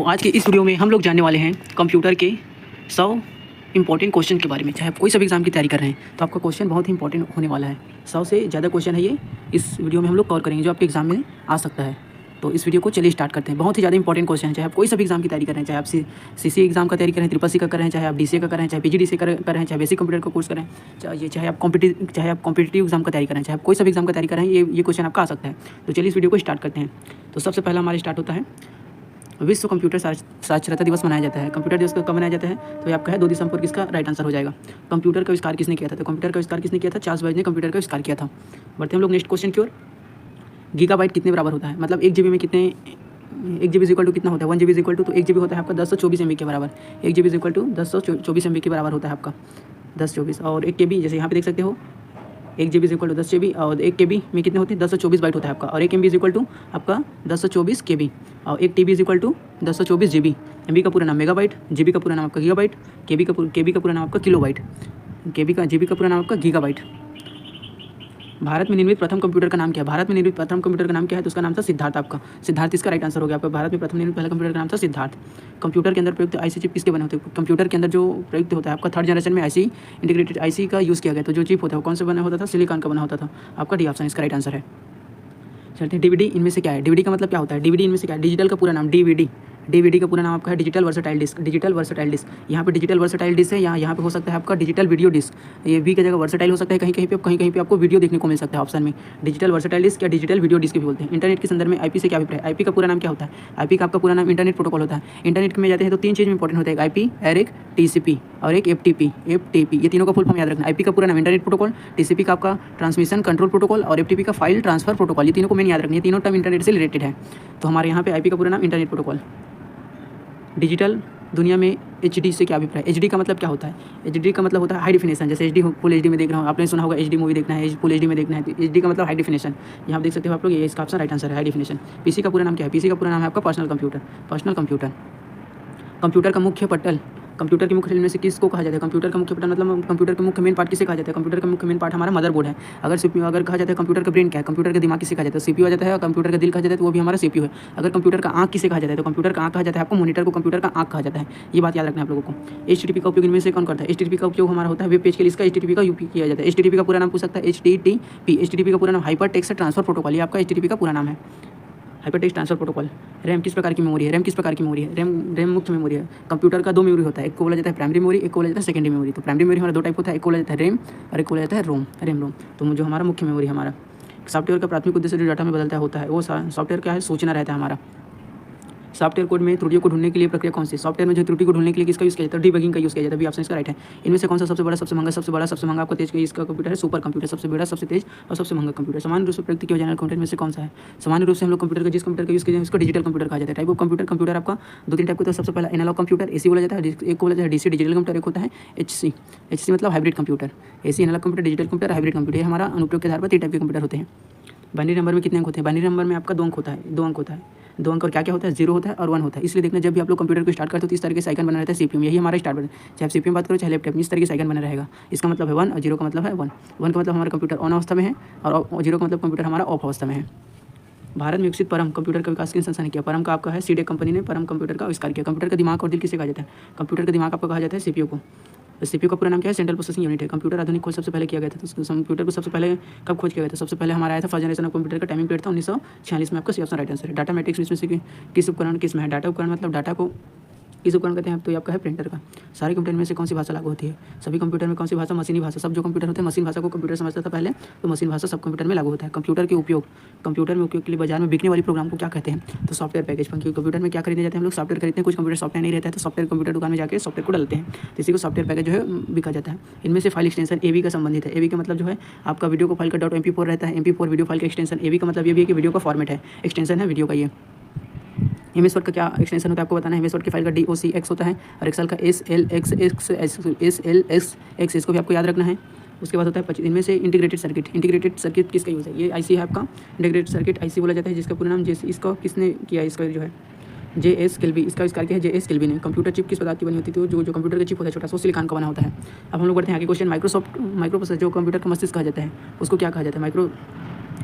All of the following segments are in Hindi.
आज की इस वीडियो में हम लोग जानने वाले हैं कंप्यूटर के 100 इंपॉर्टेंट क्वेश्चन के बारे में। चाहे आप कोई सा भी एग्जाम की तैयारी कर रहे हैं तो आपका क्वेश्चन बहुत ही इंपॉर्टेंट होने वाला है। 100 से ज़्यादा क्वेश्चन है ये इस वीडियो में हम लोग कवर करेंगे जो आपके एग्जाम में आ सकता है। तो इस वीडियो को चलिए स्टार्ट करते हैं। बहुत ही ज़्यादा इंपॉर्टेंट क्वेश्चन है। चाहे आप कोई सा भी एग्जाम की तैयारी कर रहे हैं, चाहे आप सीसी एग्जाम का तैयारी करें, ट्रिपल सी का कर रहे हैं, चाहे आप डीसीए का कर रहे हैं, चाहे पीजीडीसीए कर रहे हैं, चाहे बेसिक कंप्यूटर का कोर्स करें, चाहे आप कॉम्पिटिटिव एग्जाम का तैयारी करें, चाहे आप कोई सा भी एग्जाम का तैयारी कर रहे हैं, ये क्वेश्चन आपका आ सकता है। तो चलिए इस वीडियो को स्टार्ट करते हैं। तो सबसे पहला हमारा स्टार्ट होता है, विश्व कंप्यूटर साक्षरता दिवस मनाया जाता है। कंप्यूटर दिवस कब मनाया जाता है? तो ये आपका है 2 दिसंबर, किसका राइट आंसर हो जाएगा। कंप्यूटर का आविष्कार किसने किया था? तो कंप्यूटर का आविष्कार किसने किया था? चार्ल्स बेबेज ने कंप्यूटर का आविष्कार किया था। बढ़ते हम लोग नेक्स्ट क्वेश्चन की ओर। गीगाबाइट कितने बराबर होता है? मतलब 1 GB में कितने, 1 GB इक्वल टू कितना होता है? 1 GB इक्वल टू, तो 1 GB होता है आपका 1024 MB के बराबर। 1 GB इक्वल टू 1024 MB के बराबर होता है आपका 1024। और 1 KB जैसे यहाँ पे देख सकते हो, 1 GB इक्वल टू 10 GB, और 1 KB में कितने होते हैं? 1024 बाइट होता है आपका। और 1 MB इक्वल टू आपका 1024 KB, और 1 TB equal to 1024 GB। MB का पूरा नाम मेगाबाइट, GB का पूरा नाम आपका गीगाबाइट, KB का पूरा नाम आपका किलोबाइट, GB का पूरा नाम आपका गीगाबाइट। भारत में निर्मित प्रथम कंप्यूटर का नाम क्या है? भारत में निर्मित प्रथम कंप्यूटर का नाम क्या है? तो उसका नाम था सिद्धार्थ आपका। सिद्धार्थ इसका राइट आंसर हो गया आपका। भारत में प्रथम निर्मित पहला कंप्यूटर का नाम था सिद्धार्थ। कंप्यूटर के अंदर प्रयुक्त आईसी चिप किसके बने होते हैं? कंप्यूटर के अंदर जो प्रयुक्त होता है आपका 3rd जनरेशन में आईसी, इंटीग्रेटेड आईसी का यूज़ किया गया। तो जो चिप होता है वो कौन से बना होता था? सिलिकॉन का बना होता था। आपका डी ऑप्शन इसका राइट आंसर है। चलते हैं, डीवीडी इनमें से क्या है? डीवीडी का मतलब क्या होता है? डीवीडी इनमें से क्या है? डिजिटल का पूरा नाम डीवीडी। डीवीडी का पूरा नाम आपका है digital versatile disc. Digital versatile disc, यहाँ पे डिजिटल वर्सेटाइल डिस्क है, यहाँ पे हो सकता है आपका डिजिटल वीडियो डिस्क। ये वी की जगह वर्सेटाइल हो सकता है, कहीं पे आपको वीडियो देखने को मिल सकता है ऑप्शन में। डिजिटल वर्सेटाइल डिस्क या डिजिटल वीडियो डिस्क भी बोलते हैं। इंटरनेट के संदर्भ में आईपी से क्या अभिप्राय? आईपी का पूरा नाम क्या होता है? आईपी का आपका पूरा नाम इंटरनेट प्रोटोकॉल होता है। इंटरनेट में जाते हैं तो 3 चीज़ में इंपॉर्टेंट होता है, आईपी, एरिक, टीसीपी और एक एफटीपी। ये तीनों का फुल फॉर्म याद रखना। आईपी का पूरा नाम इंटरनेट प्रोटोकॉल, टीसीपी का आपका ट्रांसमिशन कंट्रोल प्रोटोकॉल, और एफटीपी का फाइल ट्रांसफर प्रोटोकॉल। ये तीनों को मेन याद रखना, ये तीनों टर्म इंटरनेट से रिलेटेड है। तो हमारे यहाँ पे आईपी का पूरा नाम इंटरनेट प्रोटोकॉल। डिजिटल दुनिया में एचडी से क्या अभिप्राय? एचडी का मतलब क्या होता है? एचडी का मतलब होता है हाई डिफिनेशन। जैसे एचडी फुल एचडी में देख रहा हूँ, आपने सुना होगा एचडी मूवी देखना है, फुल एचडी में देखना है, तो एचडी का मतलब हाई डिफिनेशन। यहाँ देख सकते हो आप लोग, ये इसका ऑप्शन राइट आंसर है, हाई डिफिनेशन। पीसी का पूरा नाम क्या है? पीसी का पूरा नाम है आपका personal computer. Personal computer. Computer का मुख्य पटल, कंप्यूटर के मुख्य में से किसको कहा जाता है? कंप्यूटर का मुख्य पटल मतलब कंप्यूटर का मुख्य मेन पार्ट किसे कहा जाता है? कंप्यूटर का मुख्य मेन पार्ट हमारा मदरबोर्ड है। अगर कहा जाता है कंप्यूटर का ब्रेन क्या है? कंप्यूटर का दिमाग किसे कहा जाता है? सीपीयू आ जाता है। और कंप्यूटर का दिल कहा जाता है तो वो भी हमारा सीपीयू है। अगर कंप्यूटर का आँख किसे कहा जाता है? तो कंप्यूटर का आँख कहा जाता है आपको मॉनिटर को, कंप्यूटर का आँख कहा जाता है। ये बात याद रखना है आप लोगों को। एचटीटीपी का उपयोग इनमें से कौन करता है? एचटीटीपी का उपयोग हमारा होता है वेब पेज के लिए, इसका एचटीटीपी का उपयोग किया जाता है। एचटीटीपी का पूरा नाम पूछ सकता है एचटीटीपी। एचटीटीपी का पूरा नाम हाइपर टेक्स्ट ट्रांसफर प्रोटोकॉल, ये आपका एचटीटीपी का पूरा नाम है, hyper text transfer protocol. RAM किस प्रकार की मेमोरी है? रैम किस प्रकार की मेमोरी है? रैम मुख्य मेमोरी है। कंप्यूटर का 2 मेमोरी होता है, एक को बोला जाता है प्राइमरी मेमोरी, एक को बोला जाता है सेकेंडरी मेमोरी। तो प्राइमरी मेमोरी हमारा 2 टाइप होता है, एक को बोला जाता है रैम और एक को बोला जाता है रोम। तो जो हमारा मुख्य मेमोरी हमारा सॉफ्टवेयर का प्राथमिक उद्देश्य जो डाटा में बदलता होता है वो सॉफ्टवेयर क्या है? सूचना रहता है हमारा। सॉफ्टवेयर कोड में त्रुटियों को ढूंढने के लिए प्रक्रिया कौन सी? सॉफ्टवेयर में जो त्रुटि को ढूंढने के लिए किसका यूज़ किया जाता है? डीबगिंग का यूज़ किया जाता है। भी ऑप्शन इसका राइट है। इनमें से कौन सा सबसे बड़ा, सबसे महंगा आपका तेज इसका कंप्यूटर है? Super computer. सबसे बड़ा, सबसे तेज और सबसे महंगा कंप्यूटर। सामान्य रूप से प्रयुक्त किया जाने वाला कंप्यूटर में से कौन सा है? सामान्य रूप से हम लोग कंप्यूटर का जिस कंप्यूटर का यूज़ किया उसको डिजिटल कंप्यूटर कहा जाता है। टाइप ऑफ कंप्यूटर आपका 2-3 टाइप का। तो सबसे पहला एनालॉग कंप्यूटर, एसी बोला जाता है, एक को बोला जाता है डीसी डिजिटल कंप्यूटर, एक होता है एचसी मतलब hybrid computer. AC analogue computer, digital computer, hybrid computer, ये हमारा अनुप्रयोग के आधार पर 3 टाइप के कंप्यूटर होते हैं। बाइनरी नंबर में कितने अंक होते हैं? बाइनरी नंबर में आपका 2 अंक होता है, 2 अंक होता है। 2 अंक और क्या होता है? 0 होता है और 1 होता है। इसलिए देखना जब भी आप लोग कंप्यूटर को स्टार्ट करते हो तो इस तरीके से आइकन बना रहता है सीपीयू में। यही हमारा स्टार्ट बटन, चाहे आप सीपीयू में बात करो चाहे लैपटॉप में, इस तरीके से आइकन बना रहेगा। इसका मतलब है 1 और 0 का मतलब है 1। 1 का मतलब हमारा कंप्यूटर ऑन अवस्था में है और 0 का मतलब कंप्यूटर हमारा ऑफ अवस्था में है। भारत में विकसित परम कंप्यूटर का विकास किस संस्था ने किया? परम का आपका है सीडेक कंपनी ने परम कंप्यूटर का आविष्कार किया। कंप्यूटर का दिमाग और दिल किसे कहा जाता है? कंप्यूटर का दिमाग आपको कहा जाता है सीपीयू को। सीपीयू का पूरा नाम क्या है? सेंट्रल प्रोसेसिंग यूनिट है। कंप्यूटर आधुनिक खोज सबसे पहले किया गया था, तो कंप्यूटर को सबसे पहले कब खोज किया गया था? सबसे पहले हमारा आया था 1st जनरेशन ऑफ कंप्यूटर का टाइमिंग पीरियड था 1946 में। आपका सी ऑप्शन राइट आंसर है। डाटा मैट्रिक्स में से किस उपकरण किस में है? डाटा उपकरण मतलब डाटा को किस उपकरण कहते हैं? तो ये आपका है प्रिंटर का। सारे कंप्यूटर में से कौन सी भाषा लागू होती है? सभी कंप्यूटर में कौन सी भाषा? मशीनी भाषा। सब जो कंप्यूटर होते हैं मशीन भाषा को कंप्यूटर समझता था पहले, तो मशीन भाषा सब कंप्यूटर में लागू होता है। कंप्यूटर में उपयोग के लिए बाजार में बिकने वाली प्रोग्राम को क्या कहते हैं? तो सॉफ्टवेयर पैकेज। कंप्यूटर में क्या खरीदने जाते हैं हम लोग? सॉफ्टवेयर खरीदते हैं। कुछ कंप्यूटर सॉफ्टवेयर नहीं रहता है तो सॉफ्टवेयर कंप्यूटर दुकान में जाकर सॉफ्टवेयर को डालते हैं, तो इसी को सॉफ्टवेयर पैकेज जो है बिका जाता है। इनमें से फाइल एक्सटेंशन एवी का संबंधित है। एवी का मतलब जो है आपका वीडियो को फाइल का .mp4 रहता है। mp4 वीडियो फाइल का एक्सटेंशन। एवी का मतलब ये भी है कि वीडियो का फॉर्मेट है, एक्सटेंशन है वीडियो का। ये एमएस वर्ड का क्या एक्सटेंशन होता है आपको बताना है। एमएस वर्ड की फाइल का DOCX होता है और एक्सेल का SLX, इसको भी आपको याद रखना है। उसके बाद होता है इनमें से इंटीग्रेटेड सर्किट किसका यूज़ है? ये आईसी है आपका इंटीग्रेटेड सर्किट आईसी बोला जाता है, जिसका पूरा नाम इसका किसने किया? इसका जो है JS किल्बी, इसका आविष्कार किया है JS किल्बी ने। कंप्यूटर चिप किस पदार्थ की बनी होती थी? जो कंप्यूटर का चिप होता है छोटा सा सिलिकॉन का बना होता है। अब हम लोग बढ़ते हैं आगे क्वेश्चन। माइक्रोप्रोसेसर जो कंप्यूटर का मस्तिष्क कहा जाता है उसको क्या कहा जाता है?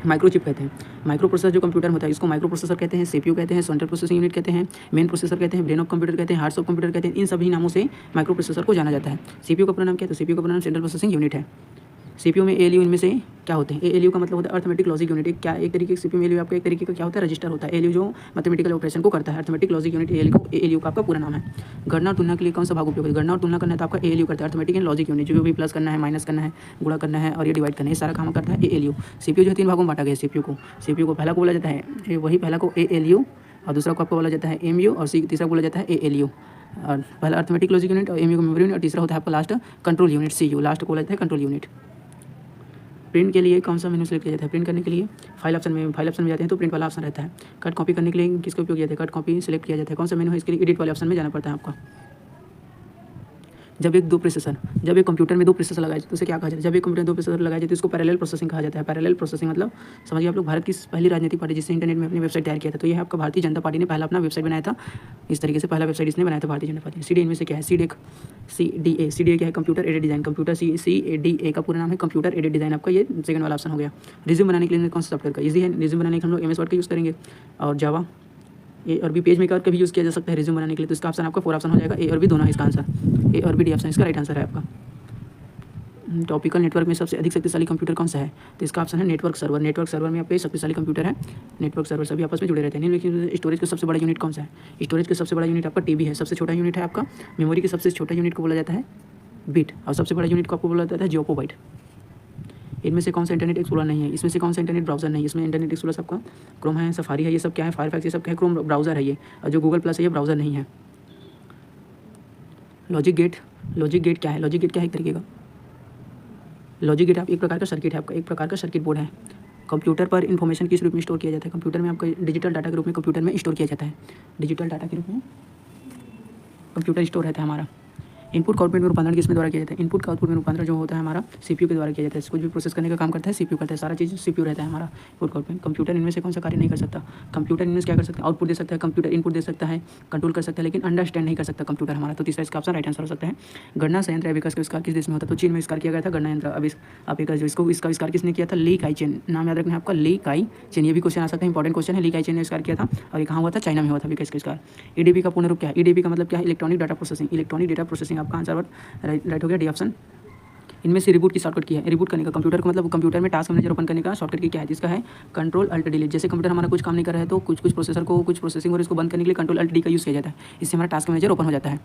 माइक्रोचिप कहते हैं। माइक्रो प्रोसेसर जो कंप्यूटर में होता है इसको माइक्रो प्रोसेसर कहते हैं, सीपीयू कहते हैं, सेंट्रल प्रोसेसिंग यूनिट कहते हैं, मेन प्रोसेसर कहते हैं, ब्रेन ऑफ कंप्यूटर कहते हैं, हार्ट ऑफ कंप्यूटर कहते हैं। इन सभी नामों से माइक्रो प्रोसेसर को जाना जाता है। सीपीयू का पूरा नाम क्या है? तो सीपीयू का पूरा नाम सेंट्रल प्रोसेसिंग यूनिट है। सीपीयू में एएलयू इनमें से क्या होते हैं? एएलयू का मतलब होता है अर्थमेटिक लॉजिक यूनिट। एक तरीके सीपीयू में एएलयू आपका एक तरीके का क्या होता है? रजिस्टर होता है। एएलयू जो मैथमेटिकल ऑपरेशन को करता है, अर्थमेटिक लॉजिक यूनिट एएलयू का आपका पूरा नाम है। गणना और तुलना के लिए कौन सा भाग उपयोग है? गणना और तुलना करना है तो आपका एएलयू करता है। अर्थमेटिक एंड लॉजिक यूनिट जो भी प्लस करना है, माइनस करना है, गुणा करना है और ये डिवाइड करना है, ये सारा काम करता है एएलयू। सीपीयू जो है 3 भागों में बांटा गया है। सीपीयू को पहला को बोला जाता है वही पहला को एएलयू, और दूसरा को आपको बोला जाता है एमयू, और तीसरा को बोला जाता है एएलयू। और पहला अर्थमेटिक लॉजिक यूनिट और एमयू को मेमोरी यूनिट, और तीसरा होता है आपका last control unit CU. Last को बोला जाता है कंट्रोल यूनिट। प्रिंट के लिए कौन सा मेनू सेलेक्ट किया जाता है? प्रिंट करने के लिए फाइल ऑप्शन में जाते हैं तो प्रिंट वाला ऑप्शन रहता है। कट कॉपी करने के लिए किसका उपयोग किया जाता है? कट कॉपी सेलेक्ट किया जाता है। कौन सा मेनू है? इसके लिए एडिट वाले ऑप्शन में जाना पड़ता है आपका। जब एक कंप्यूटर में 2 प्रोसेसर लगाए तो उसे क्या कहा जाता है? जब एक कंप्यूटर में 2 प्रोसेसर लगाए जाते तो इसको पैरेलल प्रोसेसिंग कहा जाता है। पैरेलल प्रोसेसिंग मतलब समझिए आप लोग, भारत की पहली राजनीतिक पार्टी जिसने इंटरनेट में अपनी वेबसाइट तैयार किया था, तो ये है आपका भारतीय जनता पार्टी ने पहला अपना वेबसाइट बनाया था। इस तरीके से पहला वेबसाइट इसने बनाया था भारतीय जनता पार्टी। सीडीए इनमें से क्या है? सीडीए क्या है? Computer aided design. Computer CDA का पूरा नाम है कंप्यूटर एडेड डिजाइन। आपका ये सेकंड वाला ऑप्शन हो गया। रिज्यूम बनाने के लिए कौन सा सॉफ्टवेयर का? ईजी है। रिज्यूम बनाने के हम लोग एमएस वर्ड का यूज़ करेंगे, और जावा ए और बी पेज मेकर का भी यूज़ किया जा सकता है रिज्यूम बनाने के लिए। तो इसका ऑप्शन आपका 4 ऑप्शन हो जाएगा। ए और बी दोनों है इसका आंसर। ए और बी डी ऑप्शन इसका राइट आंसर है आपका। टॉपिकल नेटवर्क में सबसे अधिक शक्तिशाली कंप्यूटर कौन सा है? तो इसका ऑप्शन है नेटवर्क सर्वर। नेटवर्क सर्वर में आपके शक्तिशाली कंप्यूटर है नेटवर्क सर्वर, सभी आपस में जुड़े रहते हैं। लेकिन स्टोरेज का सबसे बड़ा यूनिट कौन सा है? स्टोरेज का सबसे बड़ा यूनिट आपका टीबी है। सबसे छोटा यूनिट है आपका मेमोरी के सबसे छोटा यूनिट को बोला जाता है बिट, और सबसे बड़ा यूनिट को आपको बोला जाता है जियोपोबाइट। इनमें से कौन सा इंटरनेट एक्सप्लोरर नहीं है? इसमें से कौन सा इंटरनेट ब्राउजर नहीं है? इसमें इंटरनेट एक्सप्लोरर सबका क्रोम है, सफारी है, ये सब क्या है? फायरफॉक्स, ये सब क्या है? क्रोम ब्राउजर है ये। और जो गूगल प्लस है ये ब्राउजर नहीं है। लॉजिक गेट क्या है? लॉजिक गेट क्या है? एक तरीके का लॉजिक गेट आप एक प्रकार का सर्किट है, आपका एक प्रकार का सर्किट बोर्ड है। कंप्यूटर पर इन्फॉर्मेशन किस रूप में स्टोर किया जाता है? कंप्यूटर में आपका डिजिटल डाटा के रूप में कंप्यूटर में स्टोर किया जाता है। डिजिटल डाटा के रूप में कंप्यूटर स्टोर रहता है हमारा। इनपुट का आउटपुट में रूपांतरण किसमें द्वारा किया जाता है? इनपुट का आउटपुट में रूपांतरण जो होता है हमारा सीपीयू के द्वारा किया जाता है। कुछ भी प्रोसेस करने का काम करता है सीपीयू करता है, सारा चीज़ सीपीयू रहता है हमारा इनपुट का आउटपुट। कंप्यूटर इनमें से कौन सा कार्य नहीं कर सकता? कंप्यूटर इनमें से क्या कर सकता है? आउटपुट दे सकता है, कंप्यूटर इनपुट दे सकता है, कंट्रोल कर सकता है, लेकिन अंडरस्टैंड नहीं कर सकता कंप्यूटर हमारा। तो तीसरा इसका ऑप्शन राइट आंसर हो सकता है। गणना संयंत्र आविष्कार किस देश में होता है? तो चीन में आविष्कार किया गया था गणना यंत्र आविष्कार। जो इसका आविष्कार किसने किया था? ली काई चेन। नाम याद रखना है आपका, ली काई चेन। ये भी क्वेश्चन आ सकता है, इंपॉर्टेंट क्वेश्चन है। ली काई चेन ने आविष्कार किया था, और ये कहाँ हुआ था? चाइना में हुआ था इसका आविष्कार। ईडीपी का पूर्ण रूप क्या है? ईडीपी का मतलब क्या है? Electronic data processing. Electronic data processing आपका आंसर राइट हो गया, डी ऑप्शन। इनमें से रिबूट की शॉर्टकट की है? रिबूट करने का कंप्यूटर का मतलब कंप्यूटर में टास्क मैनेजर ओपन करने का शॉर्टकट की क्या है? जिसका है कंट्रोल अल्ट डिलीट। जैसे कंप्यूटर हमारा कुछ काम नहीं कर रहा है तो कुछ प्रोसेसर को कुछ प्रोसेसिंग और इसको बंद करने के लिए कंट्रोल अल्ट डी का यूज़ किया जाता है। इससे हमारा टास्क मैनेजर ओपन हो जाता है।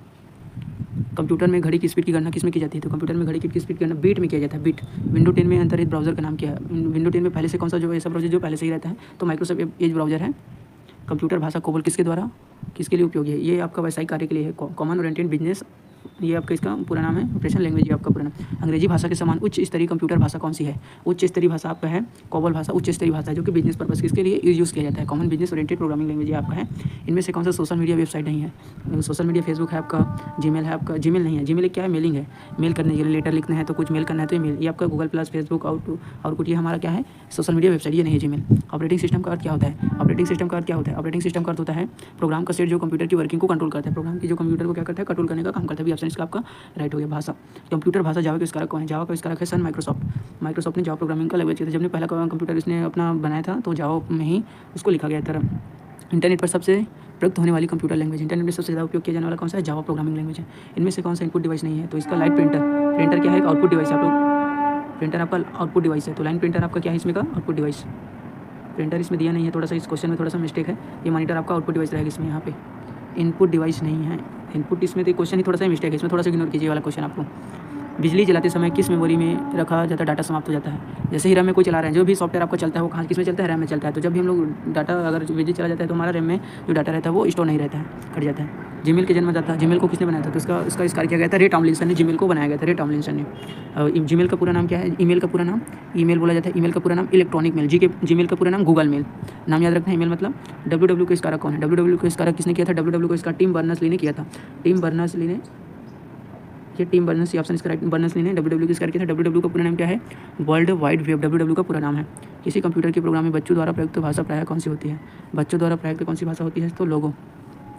कंप्यूटर में घड़ी की स्पीड की गणना किसमें की जाती है? तो कंप्यूटर में घड़ी की स्पीड की गणना बीट में किया जाता है, बीट। विंडो 10 में अंतर्निहित ब्राउजर का नाम क्या है? विंडो 10 में पहले से कौन सा जो ऐसा ब्राउजर जो पहले से ही रहता है? तो माइक्रोसॉफ्ट एज ब्राउजर है। कंप्यूटर भाषा कोबोल किसके द्वारा किसके लिए उपयोगी है? ये आपका व्यावसायिक कार्य के लिए है। कॉमन ओरिएंटेड बिजनेस, ये आपका इसका पूरा नाम है। ऑपरेशन लैंग्वेज ये आपका पूरा नाम। अंग्रेजी भाषा के समान उच्च स्तरीय कंप्यूटर भाषा कौन सी है? उच्च स्तरीय भाषा आपका है कोबोल भाषा। उच्च स्तरीय भाषा जो कि बिजनेस पर्पस किसके लिए यूज़ किया जाता है? Common business oriented programming language ये आपका है। इनमें से कौन सा सोशल मीडिया वेबसाइट नहीं है? सोशल मीडिया फेसबुक है आपका, जीमेल है आपका। जीमेल नहीं है। जीमेल क्या है? मेलिंग है। मेल करने के लिए लेटर लिखना है तो कुछ मेल करना है तो ये मेल। ये आपका गूगल प्लस, फेसबुक, आउटपुट, ये हमारा क्या है? सोशल मीडिया वेबसाइट, ये नहीं है जीमेल। ऑपरेटिंग सिस्टम का अर्थ क्या होता है? ऑपरेटिंग सिस्टम का अर्थ क्या होता है? ऑपरेटिंग सिस्टम का अर्थ होता है प्रोग्राम का सेट जो कंप्यूटर की वर्किंग को कंट्रोल करता है। प्रोग्राम की जो कंप्यूटर को क्या करता है? कंट्रोल करने का काम करता है। भी ऑप्शन इसका आपका राइट हो गया। भाषा, कंप्यूटर भाषा जावा का आविष्कारक कौन है? जावा का आविष्कारक है सन माइक्रोसॉफ्ट ने जावा प्रोग्रामिंग का लैंग्वेज किया था। जब ने पहला कंप्यूटर इसने अपना बनाया था तो जावा में ही उसको लिखा गया था। इंटरनेट पर सबसे प्रयुक्त होने वाली कंप्यूटर लैंग्वेज, इंटरनेट में सबसे ज़्यादा उपयोग किया जाने वाला कौन सा है? जावा प्रोग्रामिंग लैंग्वेज है। इनमें से कौन सा इनपुट डिवाइस नहीं है? तो इसका लाइट प्रिंटर। प्रिंटर क्या है? Output device. आप लोग प्रिंटर आपका आउटपुट डिवाइस है, तो लाइन प्रिंटर आपका क्या है इसमें का? Output device. प्रिंटर इसमें दिया नहीं है, थोड़ा सा इस क्वेश्चन में थोड़ा सा मिस्टेक है। ये मॉनिटर आपका आउटपुट डिवाइस रहेगा इसमें, यहाँ पे इनपुट डिवाइस नहीं है। इनपुट इसमें तो क्वेश्चन ही थोड़ा सा मिस्टेक है, इसमें थोड़ा सा इग्नोर कीजिए वाला क्वेश्चन आपको। बिजली जलाते समय किस मेमोरी में रखा जाता डाटा समाप्त हो जाता है? जैसे ही रैम में कोई चला रहे हैं, जो भी सॉफ्टवेयर आपका चलता है वो कहाँ किस में चलता है? रैम में चलता है। तो जब भी हम लोग डाटा अगर बिजली चला जाता है तो हमारा रैम में जो डाटा रहता है वो स्टोर नहीं रहता है, कट जाता है। जीमेल के जन्म जाता है। जीमेल को किसने बनाया था? तो इसका आविष्कार किया गया था रे टॉमलिंसन ने। जीमेल को बनाया गया था रे टॉमलिंसन ने। जीमेल का पूरा नाम क्या है? ईमेल का पूरा नाम ईमेल बोला जाता है। ईमेल का पूरा नाम इलेक्ट्रॉनिक मेल। जीमेल का पूरा नाम गूगल मेल। नाम याद रखना है। ईमेल मतलब डब्ल्यू का आविष्कारक कौन है? डब्ल्यू का आविष्कारक किसने किया था? डब्ल्यू को इसका टीम बर्नर्स-ली ने किया था। टीम बर्नर्स-ली ने, ये टीम बर्नर्स-ली ऑप्शन इसका राइट, बर्नर्स-ली ने डब्ल्यू किस करके था? डब्ल्यू का पूरा नाम क्या है? वर्ल्ड वाइड वेब डब्ल्यू का पूरा नाम है। किसी कंप्यूटर के प्रोग्राम में बच्चों द्वारा प्रयुक्त भाषा प्रायः कौन सी होती है? बच्चों द्वारा प्रयुक्त कौन सी भाषा होती है? तो लोगो।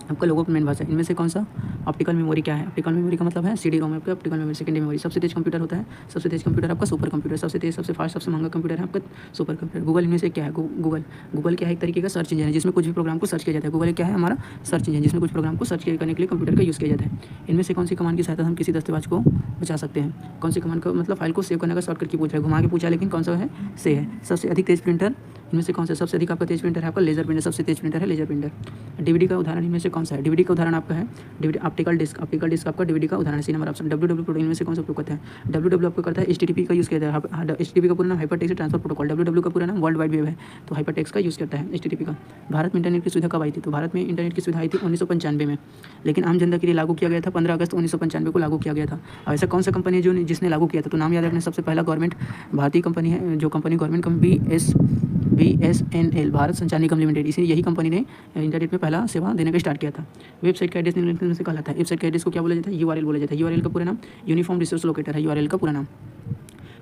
आपका लोगों की मेन भाषा है। इनमें से कौन सा ऑप्टिकल मेमोरी क्या है? ऑप्टिकल मेमोरी का मतलब है CD रोम आपका ऑप्टिकल मेमोरी। सेकेंडरी मेमोरी सबसे तेज कंप्यूटर होता है, सबसे तेज कंप्यूटर आपका सुपर कंप्यूटर, सबसे तेज, सबसे फास्ट, सबसे महंगा कंप्यूटर है आपका सुपर कंप्यूटर। गूगल इनमें से क्या है? गूगल क्या है? एक तरीके का सर्च इंजन है जिसमें कुछ भी प्रोग्राम को सर्च किया जाता है। गूगल क्या है? हमारा सर्च इंजन जिसमें कुछ प्रोग्राम को सर्च करने के लिए कंप्यूटर का यूज़ किया जाता है। इनमें से कौन सी कमांड की सहायता से हम किसी दस्तावेज को बचा सकते हैं? कौन सी कमांड का मतलब फाइल को सेव करने का शॉर्टकट की पूछ रहा है, घुमा के पूछा, लेकिन कौन सा है? से है। सबसे अधिक तेज प्रिंटर इनमें से कौन सा? सबसे अधिक आपका तेज प्रिंटर है आपका लेजर प्रिंटर, सबसे तेज प्रिंटर है लेजर प्रिंटर। डीवीडी का उदाहरण इनमें से कौन सा है? डीवीडी का उदाहरण आपका है DVD optical disc. Optical disc आपका डीवीडी का उदाहरण। सी नंबर ऑप्शन। डब्ल्यू इनमें से कौन सा उपयोग करता है? डब्ल्यू आपको करता है HTTP का यूज़ किया जाता है। HTTP का पूरा नाम hyper text transfer protocol. W का पूरा नाम वर्ल्ड वाइड वेब है, तो हाइपर टेक्स्ट का यूज़ करता है HTTP का। भारत में इंटरनेट की सुविधा कब आई थी? तो भारत में इंटरनेट की सुविधा आई थी 1995 में, लेकिन आम जनता के लिए लागू किया गया था 15 अगस्त 1995 को लागू किया गया था। और ऐसा कौन सा कंपनी है जो जिसने लागू किया था? तो नाम याद रखना। सबसे पहला गवर्नमेंट भारतीय कंपनी है, जो कंपनी गवर्नमेंट BSNL भारत संचार निगम लिमिटेड, इसी यही कंपनी ने इंटरनेट में पहला सेवा देने का स्टार्ट किया था। वेबसाइट का एड्रेस निम्नलिखित में से कहलाता है? वेबसाइट का एड्रेस को क्या बोला जाता है? URL बोला जाता है। URL का पूरा नाम यूनिफॉर्म रिसोर्स लोकेटर है, URL का पूरा नाम।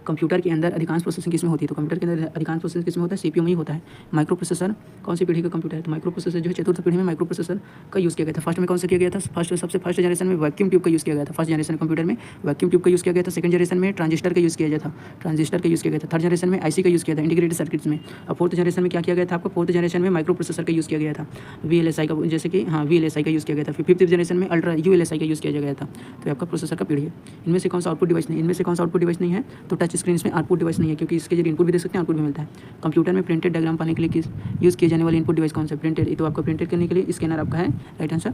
कंप्यूटर के अंदर अधिकांश प्रोसेसिंग किसमें होती है? तो कंप्यूटर के अंदर अधिकांश प्रोसेसिंग किसमें होता है? CPU में ही होता है। माइक्रो प्रोसेसर कौन सी पीढ़ी का कंप्यूटर है? तो माइक्रो प्रोसेसर जो है चतुर्थ पीढ़ी में माइक्रो प्रोसेसर का यूज़ किया गया था। फर्स्ट में कौन सा किया गया था? सबसे फर्स्ट जनरेशन में वैक्यूम ट्यूब का यूज़ किया गया था। फर्स्ट जनरेशन कंप्यूटर में वैक्यूम ट्यूब का यूज़ किया गया था। सेकंड जनरेशन में ट्रांजिस्टर का यूज़ किया गया था, थर्ड जनरेशन में IC का यूज़ किया था, इंटीग्रेटेड सर्किट्स में। और फोर्थ जनरेशन में क्या किया गया था? आपको फोर्थ जनरेशन में माइक्रो प्रोसेसर का यूज़ किया गया था, VLSI का, जैसे कि VLSI का यूज़ किया गया था। फिर फिफ्थ जनरेशन में अल्ट्रा ULSI का यूज़ किया गया था। तो आपका प्रोसेसर का पीढ़ी है। इनमें से कौन सा आउटपुट डिवाइस नहीं? इनमें से कौन सा आउटपुट डिवाइस नहीं है? तो टच स्क्रीन इसमें आउटपुट डिवाइस नहीं है, क्योंकि इसके जरिए इनपुट भी दे सकते हैं, आउटपुट भी मिलता है। कंप्यूटर में प्रिंटेड डायग्राम पाने के लिए यूज़ किए जाने वाले इनपुट डिवाइस कौन सा? प्रिंटेड, तो आपका प्रिंटेड करने के लिए स्कैनर आपका है, राइट आंसर।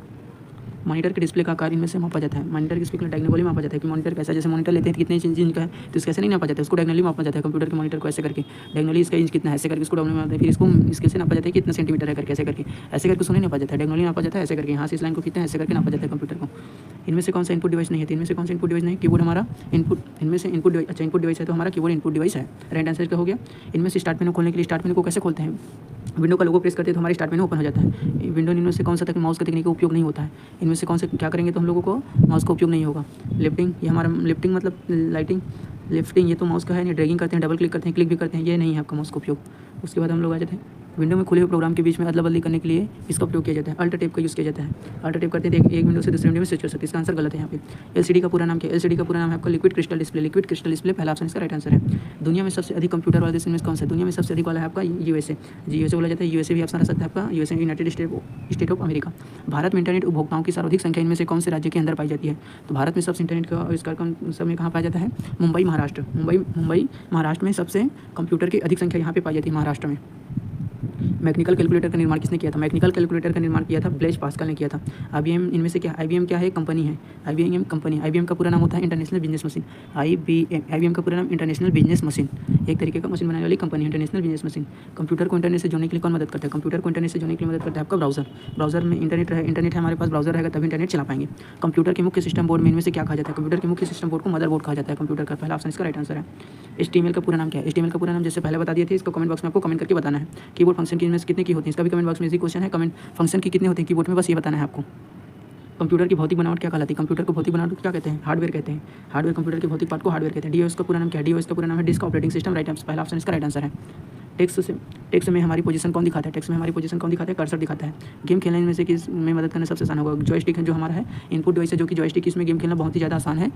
मॉनिटर के डिस्प्ले का आकार इनमें से मापा जाता है। मॉनिटर के डिस्प्ले डायगोनली मापा जाता है कि मॉनिटर कैसा, जैसे मॉनिटर लेते हैं कितने इंच का है, तो इसके ऐसे नहीं नापा जाता है, उसको डायगोनली मापा जाता है। कंप्यूटर के मॉनिटर को ऐसे करके डायगोनली इसका इंच कितना है, ऐसे करके इसको डाउन मापते हैं, फिर इसको इसके से नापा जाता है कि कितना सेंटीमीटर है करके, ऐसे करके उसको नहीं नापा जाता है, डायगोनली नापा जाता है ऐसे करके। यहाँ से इस लाइन को कितना ऐसे करके नापा जाता है कंप्यूटर को। इनमें से कौन सा इनपुट डिवाइस नहीं है? इनमें से कौन सा इनपुट डिवाइस नहीं? कीबोर्ड हमारा इनपुट, इनमें से इनपुट डिवाइस, अच्छा इनपुट डिवाइस है तो हमारा कीबोर्ड इनपुट डिवाइस है, राइट आंसर का हो गया। इनमें से स्टार्ट मेनू खोलने के लिए स्टार्ट मेनू को कैसे खोलते हैं? विंडो का लोगो प्रेस करते हैं तो हमारी स्टार्ट मेनू ओपन हो जाता है। विंडो इनमें से कौन सा तक माउस का तकनीक का उपयोग नहीं होता है? इनमें से कौन से क्या करेंगे तो हम लोगों को माउस का उपयोग नहीं होगा? लिफ्टिंग, ये हमारा लिफ्टिंग मतलब लाइटिंग, लिफ्टिंग ये तो माउस का है नहीं। ड्रैगिंग करते हैं, डबल क्लिक करते हैं, क्लिक भी करते हैं, ये नहीं है आपका माउस का उपयोग। उसके बाद हम लोग आ जाते हैं विंडो में खुले हुए प्रोग्राम के बीच में अदला बदली करने के लिए इसका उपयोग किया जाता है। अल्ट टैब का यूज़ किया जाता है। अल्ट टैब करते हैं एक विंडो से दूसरे विंडो में स्विच कर सकते हैं। इसका आंसर गलत है यहाँ पे। LCD का पूरा नाम क्या है? LCD का पूरा नाम है आपका liquid crystal display. Liquid crystal display पहला ऑप्शन इसका राइट आंसर है। दुनिया में सबसे अधिक कंप्यूटर वाला देश इनमें कौन सा है? दुनिया में सबसे अधिक वाला है आपका USA। USA बोला जाता है, USA भी ऑप्शन आ सकता है आपका, USA United state of America. Bharat में इंटरनेट उपभोक्ताओं की सर्वाधिक संख्या इनमें से कौन से राज्य के अंदर पाई जाती है? तो भारत में सबसे इंटरनेट का आविष्कार समय कहाँ पाया जाता है? मुंबई महाराष्ट्र। मुंबई महाराष्ट्र में सबसे कंप्यूटर की अधिक संख्या यहाँ पे पाई जाती है, महाराष्ट्र में। मैकेनिकल कैलकुलेटर का निर्माण किसने किया था? मैकेनिकल कैलकुलेटर का निर्माण किया था ब्लेज पास्कल ने किया था। IBM इनमें से क्या? IBM क्या है? कंपनी है। IBM company. IBM का पूरा नाम होता है इंटरनेशनल बिजनेस मशीन। IBM का पूरा नाम इंटरनेशनल बिजनेस मशीन, एक तरीके का मशीन बनाने वाली company, international business machine. Computer को इंटरनेट से जोड़ने के लिए कौन मदद करता है? कंप्यूटर को इंटरनेट से जोड़ने के लिए मदद करता है आपका ब्राउजर। ब्राउजर में इंटरनेट है हमारे पास, ब्राउजर रहेगा तभी इंटरनेट चला पाएंगे। कंप्यूटर के मुख्य सिस्टम बोर्ड में इनमें से क्या कहा जाता है? कंप्यूटर के मुख्य सिस्टम बोर्ड को मदरबोर्ड कहा जाता है कंप्यूटर का, पहला ऑप्शन इसका राइट आंसर है। HTML का पूरा नाम क्या है? HTML का पूरा नाम जैसे पहले बता दिए थे, इसको कमेंट बॉक्स में आपको कमेंट करके बताना है। कीबोर्ड फंक्शन की इनमें से कितने की होती है? इसका भी कमेंट बॉक्स में इसी क्वेश्चन है, कमेंट फंक्शन की कितने होते हैं कीबोर्ड में, बस ये बताना है आपको। कंप्यूटर की भौतिक बनावट क्या कहलाती है? कंप्यूटर को भौतिक बनावट क्या कहते हैं? हार्डवेयर कहते हैं। हार्डवेयर, कंप्यूटर के भौतिक पार्ट को हार्डवेयर कहते हैं। DOS का पूरा नाम क्या है? DOS का पूरा नाम है disk operating system, right answer, पहला ऑप्शन इसका राइट आंसर है। टेक्स्ट में हमारी पोजीशन कौन दिखाता है? टेक्स्ट में हमारी पोजीशन कौन दिखाता है? कर्सर दिखाता है। गेम खेलने में से किस में मदद करना सबसे आसान होगा? जॉयस्टिक है जो हमारा है इनपुट डिवाइस है, जो कि जॉयस्टिक, इसमें गेम खेलना बहुत ही ज़्यादा आसान है।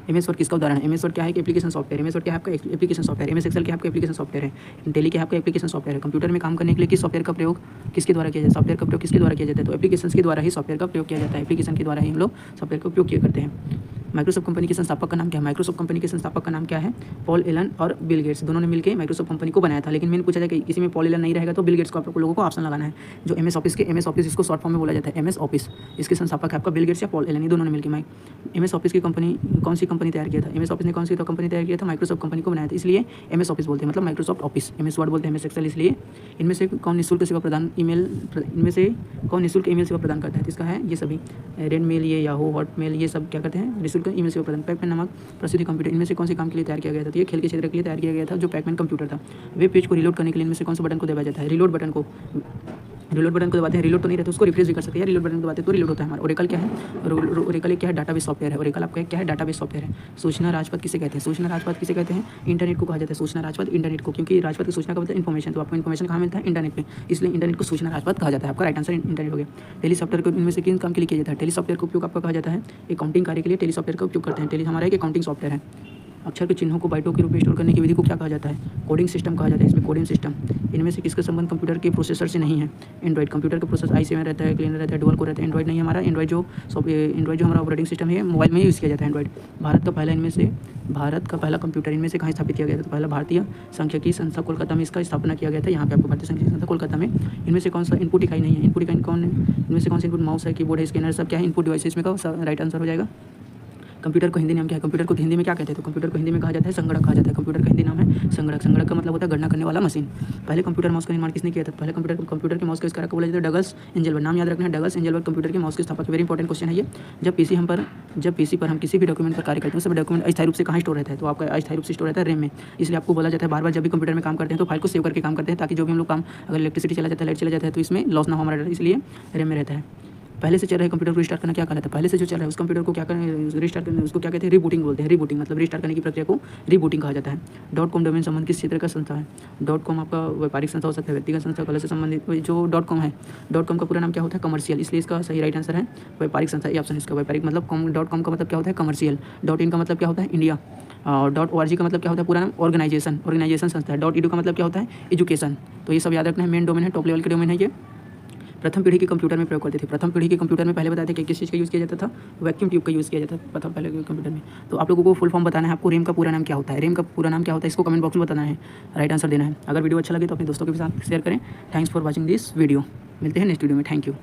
MS वर्ड किसका उदाहरण है? MS वर्ड क्या है? Application software. MS वर्ड क्या है आपका? Application software. MS एक्सेल क्या आपका? एप्लीकेशन सॉफ्टवेयर है। टेली क्या आपका? एप्लीकेशन सॉफ्टवेयर है। कंप्यूटर में काम करने के लिए किस सॉफ्टवेयर का प्रयोग किसके द्वारा किया जाता है? सॉफ्टवेयर का प्रयोग किसके द्वारा किया जाता है? तो एप्लीकेशन के द्वारा ही सॉफ्टवेयर का प्रयोग किया जाता है। एप्लीकेशन के द्वारा ही हम लोग सॉफ्टवेयर का उपयोग किया करते हैं। माइक्रोसॉफ्ट कंपनी के संस्थापक का नाम क्या है? माइक्रोसॉफ्ट कंपनी के संस्थापक का नाम क्या है? पॉल एलन और बिल गेट्स, दोनों ने मिलकर माइक्रोसॉफ्ट कंपनी को बनाया था। लेकिन मैंने पूछा था कि किसी में पॉल एलन नहीं रहेगा तो बिल गेट्स को आप लोगों को ऑप्शन लगाना है। जो MS ऑफिस इसको शॉर्ट फॉर्म में बोला जाता है, MS ऑफिस, इसके संस्थापक है आपका बिल गेट्स या पॉल एलन, ये दोनों ने मिलकर MS ऑफिस की कंपनी, कौन सी कंपनी तैयार किया था? MS ऑफिस ने कौन सी कंपनी तैयार किया था? माइक्रोसॉफ्ट कंपनी को बनाया था, इसलिए MS ऑफिस बोलते हैं, मतलब माइक्रोसॉफ्ट ऑफिस। MS वर्ड बोलते हैं, MS एक्सेल, इसलिए इनमें से कौन निःशुल्क सेवा प्रदान इनमें से कौन निःशुल्क ईमेल सेवा प्रदान करता है? इसका है ये सभी, रेड मेल, ये याहू, हॉटमेल, ये सब क्या करते हैं? निःशुल्क ईमेल सेवा प्रदान। पैकमैन नामक प्रसिद्ध कंप्यूटर इनमें से कौन से काम के लिए तैयार किया गया था? तो ये खेल के क्षेत्र के लिए तैयार किया गया था, जो पैकमैन कंप्यूटर था। वेब पेज को रीलोड करने के लिए इनमें से कौन सा बटन को दबाया जाता है? रीलोड बटन को रिलोड बटन को दबाते हैं, रिलोड तो नहीं रहता, उसको रिफ्रेश भी कर सकते हैं। रिलोड बटन दबाते हैं तो रिलोड होता है हमारा। ओरेकल क्या है? ओरेकल क्या है? डाटाबेस सॉफ्टवेयर है। ओरेकल आपका क्या है? डाटाबेस सॉफ्टवेयर है। सूचना राजपथ किसे कहते हैं? सूचना राजपथ किसे कहते हैं? इंटरनेट को कहा जाता है सूचना राजपथ, इंटरनेट को, क्योंकि राजपथ की सूचना का मतलब इन्फॉर्मेशन, तो आपको इन्फॉर्मेशन कहाँ मिलता है? इंटरनेट पे, इसलिए इंटरनेट को सूचना राजपथ कहा जाता है। आपका राइट आंसर इंटरनेट हो गया। टेली सॉफ्टवेयर को इनमें से किन काम के लिए किया जाता है? टेली सॉफ्टवेयर का उपयोग आपका कहा जाता है अकाउंटिंग कार्य के लिए टेली सॉफ्टवेयर का उपयोग करते हैं। टेली हमारा एक अकाउंटिंग सॉफ्टवेयर है। अक्षर के चिन्हों को बाइटों के रूप में स्टोर करने की विधि को क्या कहा जाता है? कोडिंग सिस्टम कहा जाता है। इसमें कोडिंग सिस्टम, इनमें से किसका संबंध कंप्यूटर के प्रोसेसर से नहीं है? एंड्रॉइड। कंप्यूटर का प्रोसेसर i7 रहता है, क्लीनर रहता है, डुअल कोर रहता है। एंड्रॉइड नहीं है हमारा। एंड्रॉइड जो हमारा ऑपरेटिंग सिस्टम है मोबाइल में यूज़ किया जाता है एंड्रॉइड। भारत का पहला कंप्यूटर इनमें से कहाँ स्थापित किया गया था? तो पहला भारतीय सांख्यिकी संस्था कोलकाता में इसका स्थापना किया गया था। यहाँ पे आपको भारतीय सांख्यिकी संस्था कोलकाता में। इनमें से कौन सा इनपुट इकाई नहीं है? इनपुट इकाई कौन है? इनमें से कौन सा इनपुट? माउस है, कीबोर्ड है, स्कैनर, सब क्या है? Input device. इसमें का राइट आंसर हो जाएगा। कंप्यूटर को हिंदी नाम क्या है? कंप्यूटर को हिंदी में क्या कहते हैं? तो कंप्यूटर को हिंदी में कहा जाता है संगणक कहा जाता है। कंप्यूटर का हिंदी नाम है संगणक। संगणक का मतलब होता है गणना करने वाला मशीन। पहले कंप्यूटर माउस का निर्माण किसने किया था? पहले कंप्यूटर के माउस का आविष्कारक को बोला जाता है डगलस एंजेलबर्ग। नाम याद रखना है, डगलस एंजेलबर्ग कंप्यूटर के माउस के स्थापक। वेरी इंपॉर्टेंट क्वेश्चन है ये। जब पीसी पर हम किसी भी डॉक्यूमेंट पर कार्य करते हैं, सब डॉक्यूमेंट अस्थायी रूप से कहाँ स्टोर रहता है? तो आपका अस्थायी रूप से स्टोर रहता है रैम में। इसलिए आपको बोला जाता है बार बार जब भी कंप्यूटर में काम करते हैं तो फाइल को सेव करके काम करते हैं, ताकि जो भी हम लोग काम, अगर इलेक्ट्रिसिटी चला जाता है, लाइट चला जाता है, तो इसमें लॉस ना हो हमारा, इसलिए रैम में रहता है। पहले से चल रहे कंप्यूटर को रिस्टार्ट करना क्या कहलाता है? पहले से जो चल रहा है उस कंप्यूटर को क्या करना, रिस्टार्ट करना, उसको क्या कहते हैं? रीबूटिंग बोलते हैं। रीबूटिंग मतलब रिस्टार्ट करने की प्रक्रिया को रीबूटिंग कहा जाता है। .com डोमेन संबंध किस क्षेत्र का संस्था है? .com आपका व्यापारिक संस्था हो सकता है, व्यक्तिगत संस्था, कला से संबंधित। जो .com है, .com का पूरा नाम क्या होता है? कमर्शियल, इसलिए इसका सही राइट आंसर है व्यापारिक संस्था। ये ऑप्शन इसका व्यापारिक मतलब .com का मतलब क्या होता है? कमर्शियल। .in का मतलब क्या होता है? इंडिया। और .org का मतलब क्या होता है? पूरा नाम ऑर्गेनाइजेशन संस्था है। .edu का मतलब क्या होता है? एजुकेशन। तो ये सब याद रखना है। मेन डोमेन है, टॉप लेवल के डोमेन है ये। प्रथम पीढ़ी के कंप्यूटर में प्रयोग करते थे। प्रथम पीढ़ी के कंप्यूटर में पहले बताते थे कि किस चीज़ का यूज़ किया जाता था? वैक्यूम ट्यूब का यूज़ किया जाता था प्रथम पहले के कंप्यूटर में। तो आप लोगों को फुल फॉर्म बताना है, आपको रैम का पूरा नाम क्या होता है? रैम का पूरा नाम क्या होता है? इसको कमेंट बॉक्स में बताना है, राइट आंसर देना है। अगर वीडियो अच्छा लगे तो अपने दोस्तों के साथ शेयर करें। Thanks for watching this video. मिलते हैं नेक्स्ट वीडियो में। Thank you.